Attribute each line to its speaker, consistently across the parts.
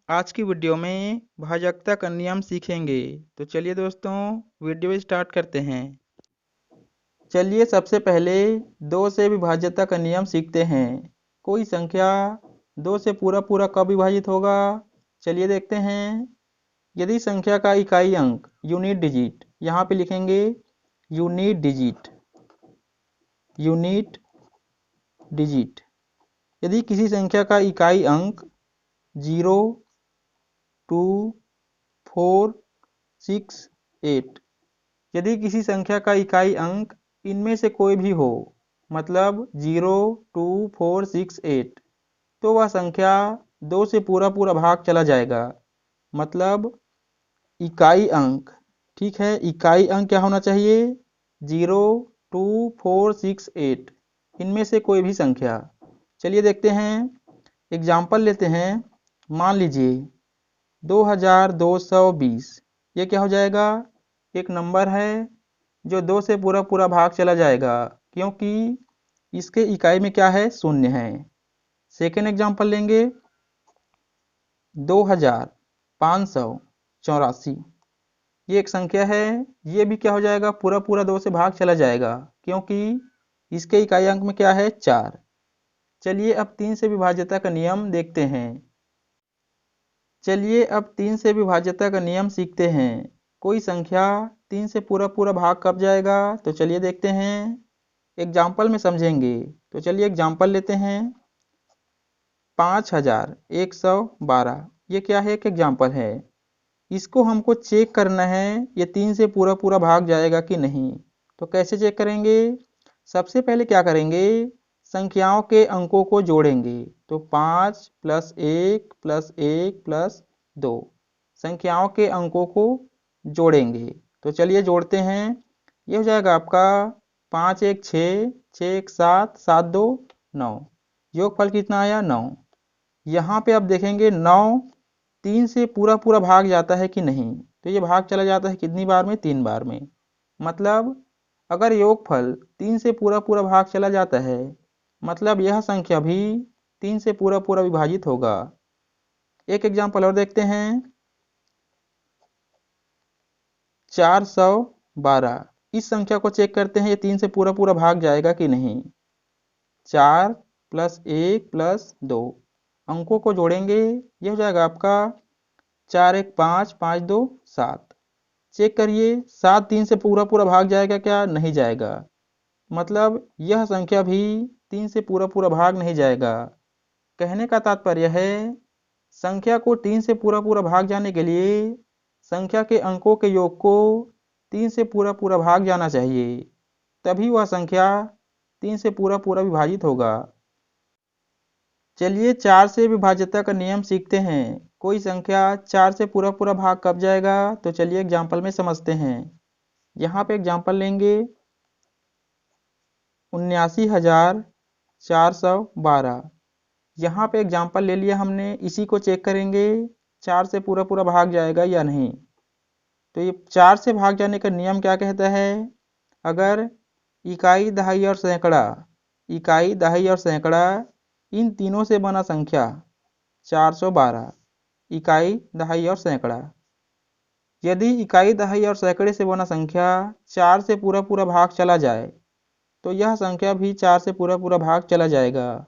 Speaker 1: आज की वीडियो में भाजकता का नियम सीखेंगे। तो चलिए दोस्तों, वीडियो स्टार्ट करते हैं। चलिए सबसे पहले 2 से विभाज्यता का नियम सीखते हैं। कोई संख्या 2 से पूरा पूरा कब विभाजित होगा, चलिए देखते हैं। यदि संख्या का इकाई अंक यूनिट डिजिट, यहाँ पे लिखेंगे यूनिट डिजिट, यूनिट डिजिट। यदि किसी संख्या का इकाई अंक 0, 2, 4, 6, 8, यदि किसी संख्या का इकाई अंक इनमें से कोई भी हो, मतलब 0, 2, 4, 6, 8, तो वह संख्या 2 से पूरा पूरा भाग चला जाएगा। मतलब इकाई अंक, ठीक है, इकाई अंक क्या होना चाहिए? 0, 2, 4, 6, 8, इनमें से कोई भी संख्या। चलिए देखते हैं, एग्जाम्पल लेते हैं। मान लीजिए 2220, ये क्या हो जाएगा? एक नंबर है जो 2 से पूरा पूरा भाग चला जाएगा, क्योंकि इसके इकाई में क्या है? शून्य है। सेकेंड एग्जाम्पल लेंगे 2584, ये एक संख्या है, ये भी क्या हो जाएगा? पूरा पूरा 2 से भाग चला जाएगा, क्योंकि इसके इकाई अंक में क्या है? 4। चलिए अब 3 से विभाज्यता का नियम देखते हैं। चलिए अब 3 से विभाज्यता का नियम सीखते हैं। कोई संख्या 3 से पूरा पूरा भाग कब जाएगा, तो चलिए देखते हैं। एग्जाम्पल में समझेंगे। तो चलिए एग्जाम्पल लेते हैं। 5112, ये क्या है? एक एग्जाम्पल है। इसको हमको चेक करना है ये 3 से पूरा पूरा भाग जाएगा कि नहीं। तो कैसे चेक करेंगे? सबसे पहले क्या करेंगे? संख्याओं के अंकों को जोड़ेंगे। तो 5 + 1 + 1 + 2, संख्याओं के अंकों को जोड़ेंगे। तो चलिए जोड़ते हैं। ये हो जाएगा आपका 5 1 6, 6 1 7, 7 2 9, योगफल कितना आया? 9। यहाँ पे आप देखेंगे 9 3 से पूरा पूरा भाग जाता है कि नहीं। तो ये भाग चला जाता है कितनी बार में? 3 बार में। मतलब अगर योगफल 3 से पूरा पूरा भाग चला जाता है, मतलब यह संख्या भी 3 से पूरा पूरा विभाजित होगा। एक एग्जाम्पल और देखते हैं। 412, इस संख्या को चेक करते हैं ये 3 से पूरा पूरा भाग जाएगा कि नहीं। 4 + 1 + 2, अंकों को जोड़ेंगे। यह हो जाएगा आपका 4 1 5, 5 2 7। चेक करिए, 7 3 से पूरा पूरा भाग जाएगा क्या? नहीं जाएगा। मतलब यह संख्या भी 3 से पूरा पूरा भाग नहीं जाएगा। कहने का तात्पर्य है, संख्या को 3 से पूरा पूरा भाग जाने के लिए संख्या के अंकों के योग को 3 से पूरा पूरा भाग जाना चाहिए, तभी वह संख्या 3 से पूरा पूरा विभाजित होगा। चलिए 4 से विभाज्यता का नियम सीखते हैं। कोई संख्या 4 से पूरा पूरा भाग कब जाएगा, तो चलिए एग्जाम्पल में समझते हैं। यहाँ पे एग्जाम्पल लेंगे 79412, यहाँ पे एग्जाम्पल ले लिया हमने, इसी को चेक करेंगे 4 से पूरा पूरा भाग जाएगा या नहीं। तो ये 4 से भाग जाने का नियम क्या कहता है? अगर इकाई, दहाई और सैकड़ा, इकाई, दहाई और सैकड़ा, इन तीनों से बना संख्या 412, इकाई, दहाई और सैकड़ा। यदि इकाई, दहाई और सैकड़े से बना संख्या 4 से पूरा पूरा भाग चला जाए, तो यह संख्या भी 4 से पूरा पूरा भाग चला जाएगा।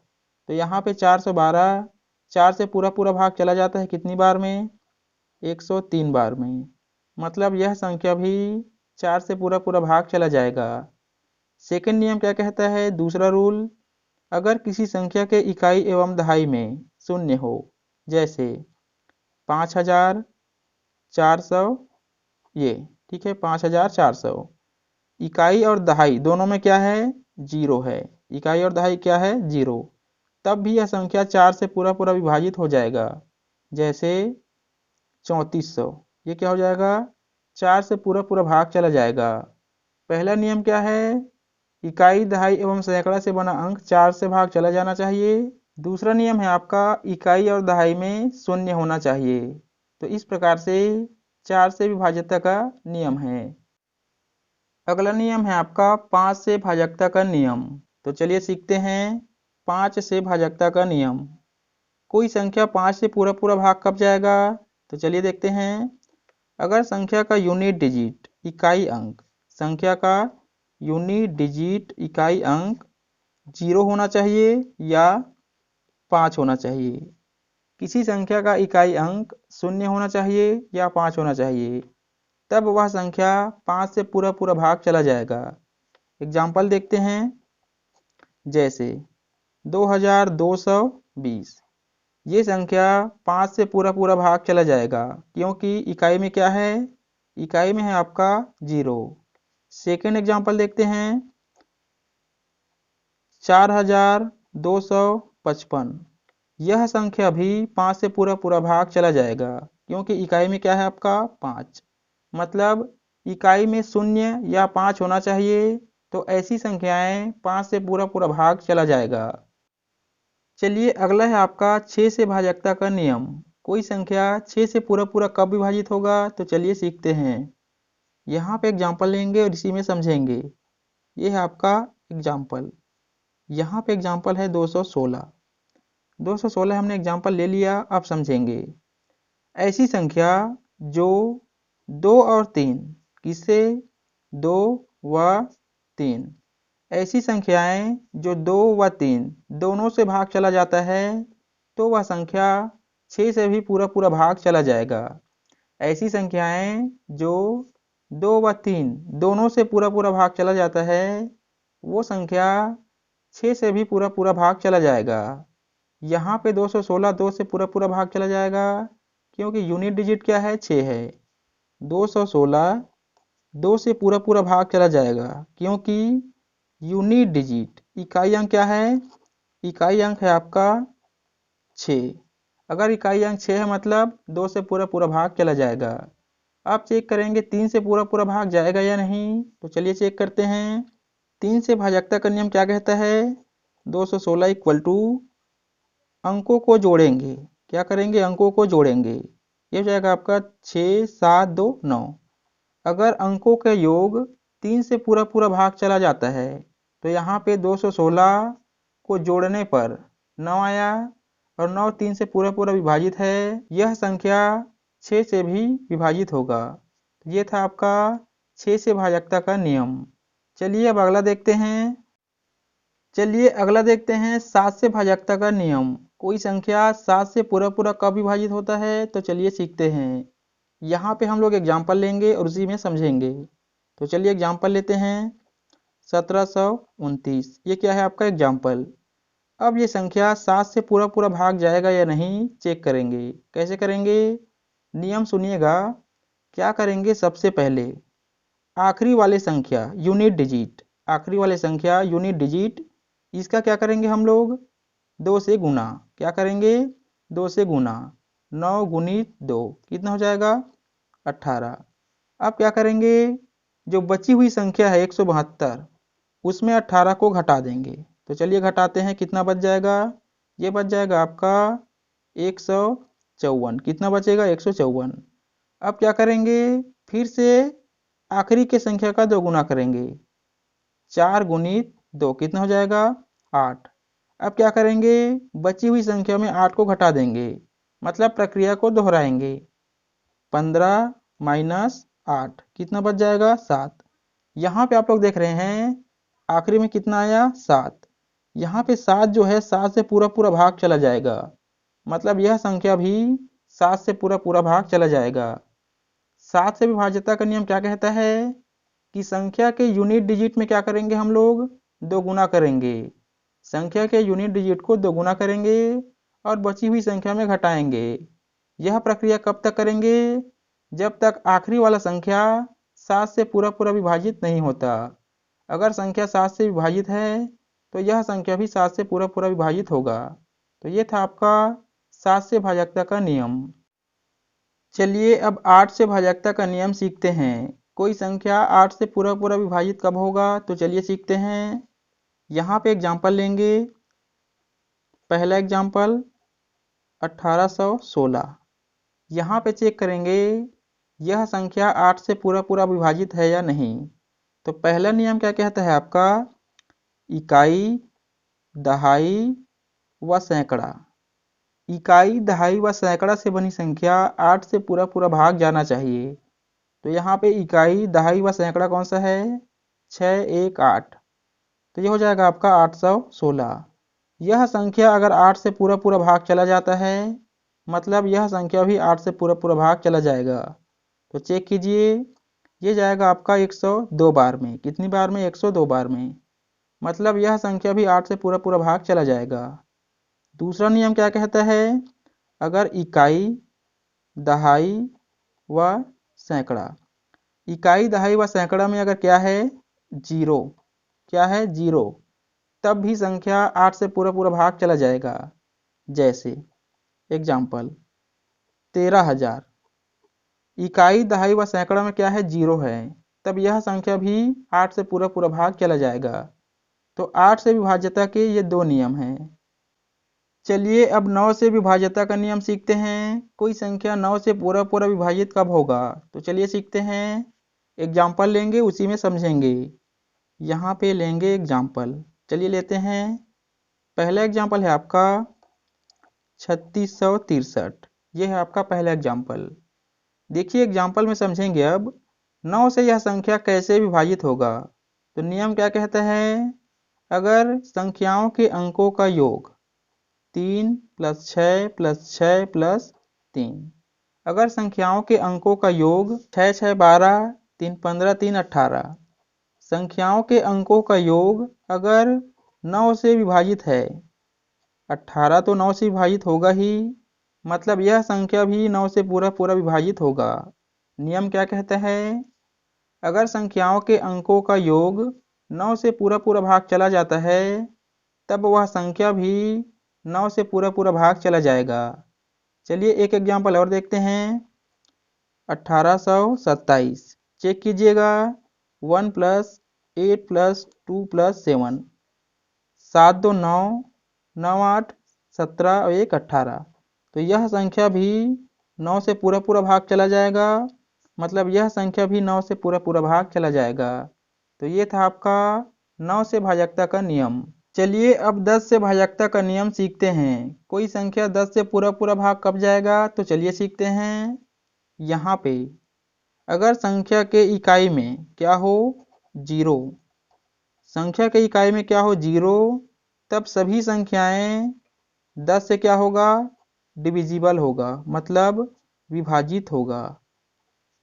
Speaker 1: तो यहाँ पे 412 4 से पूरा पूरा भाग चला जाता है कितनी बार में? 103 बार में। मतलब यह संख्या भी 4 से पूरा पूरा भाग चला जाएगा। सेकंड नियम क्या कहता है? दूसरा रूल, अगर किसी संख्या के इकाई एवं दहाई में शून्य हो, जैसे 5400, ये ठीक है 5400, इकाई और दहाई दोनों में क्या है? 0 है। इकाई और दहाई क्या है? 0। तब भी यह संख्या 4 से पूरा पूरा विभाजित हो जाएगा। जैसे 3400, ये क्या हो जाएगा? 4 से पूरा पूरा भाग चला जाएगा। पहला नियम क्या है? इकाई, दहाई एवं सैकड़ा से बना अंक 4 से भाग चला जाना चाहिए। दूसरा नियम है आपका, इकाई और दहाई में शून्य होना चाहिए। तो इस प्रकार से 4 से विभाज्यता का नियम है। अगला नियम है आपका 5 से भाजकता का नियम। तो चलिए सीखते हैं 5 से भाजकता का नियम। कोई संख्या 5 से पूरा पूरा भाग कब जाएगा? तो चलिए देखते हैं। अगर संख्या का यूनिट डिजिट इकाई अंक, संख्या का यूनिट डिजिट इकाई अंक 0 होना चाहिए या 5 होना चाहिए। किसी संख्या का इकाई अंक 0 होना चाहिए या 5 होना चाहिए, तब वह संख्या 5 से पूरा पूरा भाग चला जाएगा। एग्जाम्पल देखते हैं। जैसे 2220, ये संख्या 5 से पूरा पूरा भाग चला जाएगा क्योंकि इकाई में क्या है? इकाई में है आपका 0। सेकेंड एग्जाम्पल देखते हैं। 4255, यह संख्या भी 5 से पूरा पूरा भाग चला जाएगा क्योंकि इकाई में क्या है आपका 5। मतलब इकाई में 0 या 5 होना चाहिए, तो ऐसी संख्याएं 5 से पूरा पूरा भाग चला जाएगा। चलिए अगला है आपका 6 से भाजकता का नियम। कोई संख्या 6 से पूरा पूरा कब विभाजित होगा? तो चलिए सीखते हैं। यहाँ पे एग्जाम्पल लेंगे और इसी में समझेंगे। ये है आपका एग्जाम्पल। यहाँ पे एग्जाम्पल है 216। 216 हमने एग्जाम्पल ले लिया, अब समझेंगे। ऐसी संख्या जो 2 और 3, किससे? 2 व 3, ऐसी संख्याएं जो 2 व 3 दोनों से भाग चला जाता है, तो वह संख्या 6 से भी पूरा पूरा भाग चला जाएगा। ऐसी संख्याएं जो 2 व 3 दोनों से पूरा पूरा भाग चला जाता है, वो संख्या 6 से भी पूरा पूरा भाग चला जाएगा। यहाँ पे 216 2 से पूरा पूरा भाग चला जाएगा क्योंकि यूनिट डिजिट क्या है? 6 है। 216 2 से पूरा पूरा भाग चला जाएगा क्योंकि यूनिट डिजिट इकाई अंक क्या है? इकाई अंक है आपका 6। अगर इकाई अंक 6 है मतलब 2 से पूरा पूरा भाग चला जाएगा। अब चेक करेंगे 3 से पूरा पूरा भाग जाएगा या नहीं। तो चलिए चेक करते हैं। 3 से भाजकता का नियम क्या कहता है? 216 इक्वल टू, अंकों को जोड़ेंगे। क्या करेंगे? अंकों को जोड़ेंगे। ये हो जाएगा आपका 6 7 2 9। अगर अंकों का योग 3 से पूरा पूरा भाग चला जाता है, तो यहाँ पे 216 को जोड़ने पर 9 आया और 9 3 से पूरा पूरा विभाजित है। यह संख्या 6 से भी विभाजित होगा। ये था आपका 6 से भाजकता का नियम। चलिए अब अगला देखते हैं। चलिए अगला देखते हैं 7 से भाजकता का नियम। कोई संख्या 7 से पूरा पूरा कब विभाजित होता है? तो चलिए सीखते हैं। यहाँ पे हम लोग एग्जाम्पल लेंगे और उसी में समझेंगे। तो चलिए एग्जाम्पल लेते हैं। 1729, ये क्या है आपका एग्जाम्पल। अब ये संख्या 7 से पूरा पूरा भाग जाएगा या नहीं चेक करेंगे। कैसे करेंगे? नियम सुनिएगा। क्या करेंगे? सबसे पहले आखिरी वाले संख्या यूनिट डिजिट, आखिरी वाले संख्या यूनिट डिजिट, इसका क्या करेंगे हम लोग? 2 से गुना। क्या करेंगे? 2 से गुना। 9 गुणित 2 कितना हो जाएगा? 18। अब क्या करेंगे? जो बची हुई संख्या है 172, उसमें 18 को घटा देंगे। तो चलिए घटाते हैं। कितना बच जाएगा? ये बच जाएगा आपका 154। कितना बचेगा? 154। अब क्या करेंगे? फिर से आखिरी के संख्या का 2 गुना करेंगे। 4 गुणित 2 कितना हो जाएगा? 8। अब क्या करेंगे? बची हुई संख्या में 8 को घटा देंगे, मतलब प्रक्रिया को दोहराएंगे। 15 माइनस 8 कितना बच जाएगा? 7। यहाँ पे आप लोग देख रहे हैं आखिरी में कितना आया? 7। यहाँ पे 7 जो है 7 से पूरा पूरा भाग चला जाएगा, मतलब यह संख्या भी 7 से पूरा पूरा भाग चला जाएगा। 7 से विभाज्यता का नियम क्या कहता है कि संख्या के यूनिट डिजिट में क्या करेंगे हम लोग? 2 गुना करेंगे। संख्या के यूनिट डिजिट को 2 गुना करेंगे और बची हुई संख्या में घटाएंगे। यह प्रक्रिया कब तक करेंगे? जब तक आखिरी वाला संख्या 7 से पूरा पूरा विभाजित नहीं होता। अगर संख्या 7 से विभाजित है तो यह संख्या भी 7 से पूरा पूरा विभाजित होगा। तो ये था आपका 7 से भाजकता का नियम। चलिए अब 8 से भाजकता का नियम सीखते हैं। कोई संख्या 8 से पूरा पूरा विभाजित कब होगा? तो चलिए सीखते हैं। यहाँ पे एग्जाम्पल लेंगे। पहला एग्जाम्पल 1816। यहाँ पे चेक करेंगे यह संख्या 8 से पूरा पूरा विभाजित है या नहीं। तो पहला नियम क्या कहता है आपका? इकाई, दहाई व सैकड़ा, इकाई, दहाई व सैकड़ा से बनी संख्या 8 से पूरा पूरा भाग जाना चाहिए। तो यहाँ पे इकाई, दहाई व सैकड़ा कौन सा है? 6, 1, 8। तो ये हो जाएगा आपका 816। यह संख्या अगर 8 से पूरा पूरा भाग चला जाता है, मतलब यह संख्या भी 8 से पूरा पूरा भाग चला जाएगा। तो चेक कीजिए, ये जाएगा आपका 102 बार में। कितनी बार में? 102 बार में। मतलब यह संख्या भी 8 से पूरा पूरा भाग चला जाएगा। दूसरा नियम क्या कहता है? अगर इकाई, दहाई व सैकड़ा, इकाई, दहाई व सैकड़ा में अगर क्या है? जीरो। क्या है? जीरो। तब भी संख्या 8 से पूरा पूरा भाग चला जाएगा। जैसे एग्जाम्पल 13,000। इकाई, दहाई व सैकड़ा में क्या है? जीरो है। तब यह संख्या भी 8 से पूरा पूरा भाग चला जाएगा। तो 8 से विभाज्यता के ये दो नियम हैं। चलिए अब 9 से विभाज्यता का नियम सीखते हैं। कोई संख्या 9 से पूरा पूरा विभाजित कब होगा? तो चलिए सीखते हैं। एग्जाम्पल लेंगे, उसी में समझेंगे। यहाँ पे लेंगे एग्जाम्पल। चलिए लेते हैं। पहला एग्जाम्पल है आपका 3663। ये है आपका पहला एग्जाम्पल। देखिए एग्जाम्पल में समझेंगे अब 9 से यह संख्या कैसे विभाजित होगा। तो नियम क्या कहता है? अगर संख्याओं के अंकों का योग 3 + 6 + 6 + 3, अगर संख्याओं के अंकों का योग 6, 6, 12, 3, 15, 3, 18, संख्याओं के अंकों का योग अगर 9 से विभाजित है, 18 तो 9 से विभाजित होगा ही, मतलब यह संख्या भी 9 से पूरा पूरा विभाजित होगा। नियम क्या कहता है? अगर संख्याओं के अंकों का योग 9 से पूरा पूरा भाग चला जाता है, तब वह संख्या भी 9 से पूरा पूरा भाग चला जाएगा। चलिए एक एग्जाम्पल और देखते हैं। 1827। चेक कीजिएगा। 1 + 8 + 2 + 7, 7 2 9, 9 8 17 और 1 18। तो यह संख्या भी 9 से पूरा पूरा भाग चला जाएगा। मतलब यह संख्या भी 9 से पूरा पूरा भाग चला जाएगा। तो ये था आपका 9 से भाजकता का नियम। चलिए अब 10 से भाजकता का नियम सीखते हैं। कोई संख्या 10 से पूरा पूरा भाग कब जाएगा? तो चलिए सीखते हैं। यहाँ पे अगर संख्या के इकाई में क्या हो? जीरो। संख्या के इकाई में क्या हो? जीरो। तब सभी संख्याएं 10 से क्या होगा? डिविजिबल होगा, मतलब विभाजित होगा।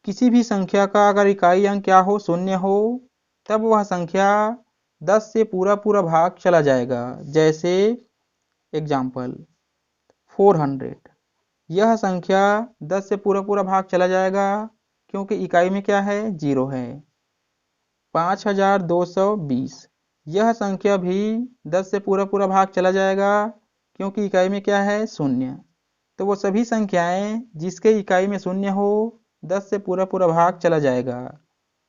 Speaker 1: किसी भी संख्या का अगर इकाई अंक क्या हो? शून्य हो, तब वह संख्या 10 से पूरा पूरा भाग चला जाएगा। जैसे एग्जाम्पल 400। यह संख्या 10 से पूरा पूरा भाग चला जाएगा, क्योंकि इकाई में क्या है? जीरो है। 5220। यह संख्या भी 10 से पूरा पूरा भाग चला जाएगा, क्योंकि इकाई में क्या है? शून्य। तो वो सभी संख्याएं जिसके इकाई में शून्य हो, 10 से पूरा पूरा भाग चला जाएगा।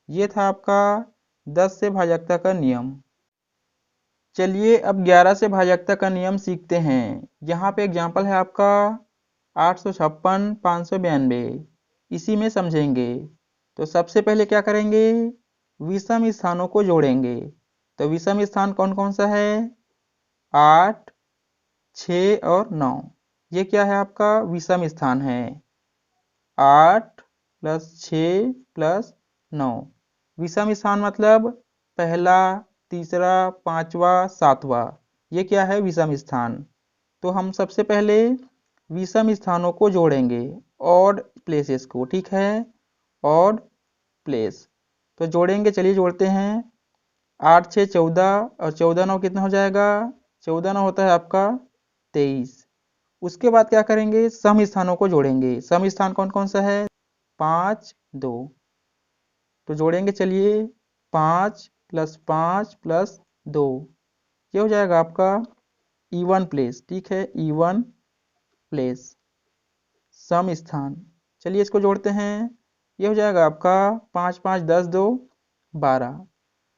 Speaker 1: ये था आपका 10 से भाजकता का नियम। चलिए अब 11 से भाजकता का नियम सीखते हैं। यहाँ पे एग्जाम्पल है आपका 856, 592। इसी में समझेंगे। तो सबसे पहले क्या करेंगे? विषम स्थानों को जोड़ेंगे। तो विषम स्थान कौन कौन सा है? 8, 6 और 9। ये क्या है? आपका विषम स्थान है। 8 + 6 + 9। विषम स्थान मतलब पहला, तीसरा, पांचवा, सातवां। ये क्या है? विषम स्थान। तो हम सबसे पहले विषम स्थानों को जोड़ेंगे, ऑड प्लेसेस को। ठीक है, ऑड प्लेस। तो जोड़ेंगे, चलिए जोड़ते हैं। 8 6 14 और 14 9 कितना हो जाएगा? 14 9 होता है आपका 23। उसके बाद क्या करेंगे? सम स्थानों को जोड़ेंगे। सम स्थान कौन कौन सा है? 5 2। तो जोड़ेंगे, चलिए। 5 + 5 + 2, ये हो जाएगा आपका इवन प्लेस। ठीक है, इवन प्लेस, सम स्थान। चलिए इसको जोड़ते हैं। ये हो जाएगा आपका 5 5 10 2 12।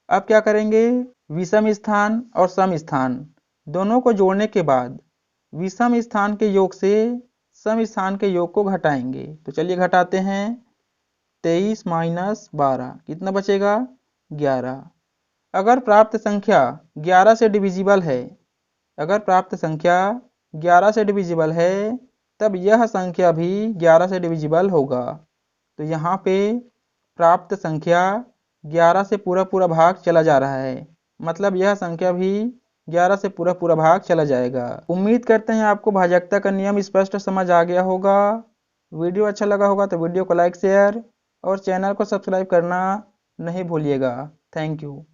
Speaker 1: अब क्या करेंगे? विषम स्थान और सम स्थान दोनों को जोड़ने के बाद विषम स्थान के योग से सम स्थान के योग को घटाएंगे। तो चलिए घटाते हैं। 23 - 12 कितना बचेगा? 11। अगर प्राप्त संख्या 11 से डिविजिबल है, अगर प्राप्त संख्या 11 से डिविजिबल है, तब यह संख्या भी 11 से डिविजिबल होगा। तो यहाँ पे प्राप्त संख्या 11 से पूरा भाग चला जा रहा है, मतलब यह संख्या भी 11 से पूरा भाग चला जाएगा। उम्मीद करते हैं आपको भाजकता का नियम स्पष्ट समझ आ गया होगा। वीडियो अच्छा लगा होगा तो वीडियो को लाइक शेयर और चैनल को सब्सक्राइब करना नहीं भूलिएगा। Thank you.